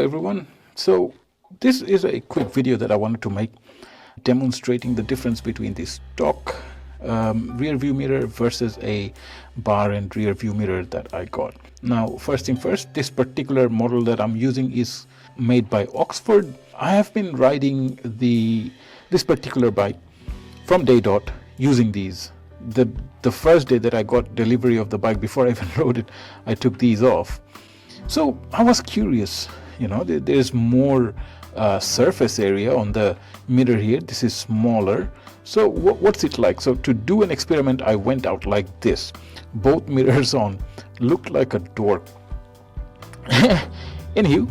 everyone. So this is a quick video that I wanted to make demonstrating the difference between the stock rear view mirror versus a bar and rear view mirror that I got. Now, first thing first, this particular model that I'm using is made by Oxford. I have been riding this particular bike from day dot using these. The first day that I got delivery of the bike, before I even rode it, I took these off. So I was curious, there's more surface area on the mirror here. This is smaller. So what's it like? So to do an experiment, I went out like this. Both mirrors on. Looked like a dork. Anywho,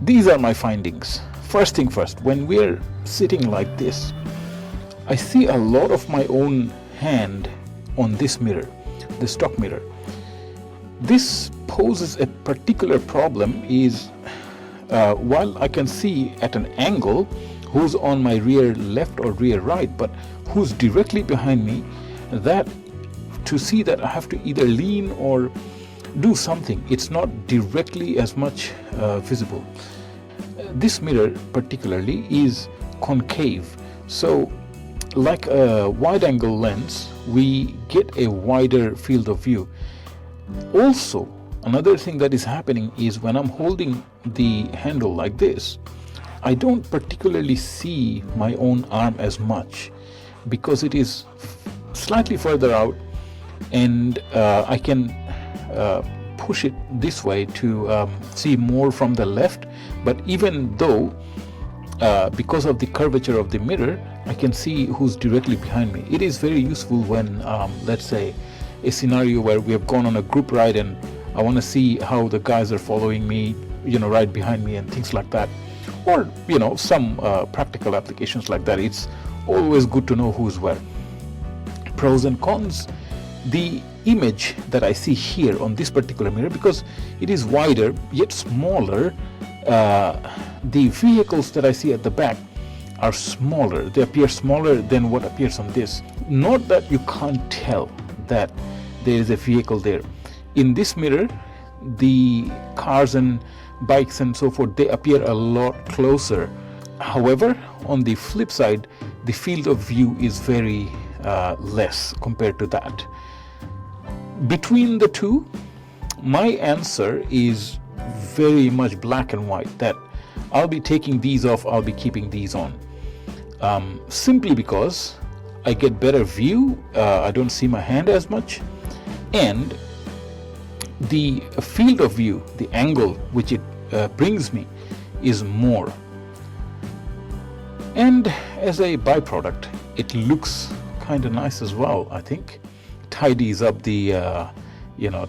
these are my findings. First thing first, when we're sitting like this, I see a lot of my own hand on this mirror, the stock mirror. This poses a particular problem is while I can see at an angle who's on my rear left or rear right, but who's directly behind me, that to see that I have to either lean or do something. It's not directly as much visible. This mirror particularly is concave, so like a wide angle lens, we get a wider field of view. Also, another thing that is happening is when I'm holding the handle like this, I don't particularly see my own arm as much because it is slightly further out, and I can push it this way to see more from the left. But even though because of the curvature of the mirror, I can see who's directly behind me. It is very useful when let's say a scenario where we have gone on a group ride and I want to see how the guys are following me, right behind me and things like that, or some practical applications like that. It's always good to know who's where. Pros and cons: the image that I see here on this particular mirror, because it is wider yet smaller, the vehicles that I see at the back are smaller. They appear smaller than what appears on this. Not that you can't tell that there is a vehicle there. In this mirror, the cars and bikes and so forth, they appear a lot closer. However, on the flip side, the field of view is very less compared to that. Between the two, my answer is very much black and white, that I'll be taking these off, I'll be keeping these on. Simply because I get better view, I don't see my hand as much, and the field of view, the angle which it brings me, is more. And as a byproduct, it looks kind of nice as well. I think tidies up the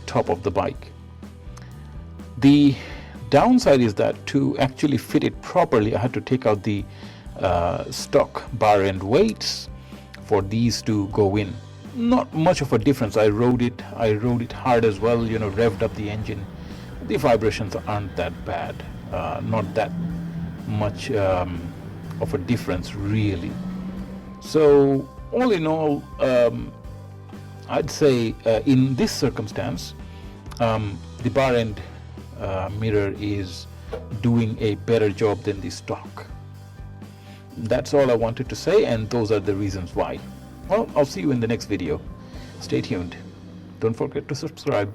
top of the bike. The downside is that to actually fit it properly, I had to take out the stock bar end weights for these to go in. Not much of a difference. I rode it hard as well, revved up the engine. The vibrations aren't that bad, not that much of a difference really. So all in all, I'd say in this circumstance, the bar end mirror is doing a better job than the stock. That's all I wanted to say, and those are the reasons why. Well, I'll see you in the next video. Stay tuned. Don't forget to subscribe.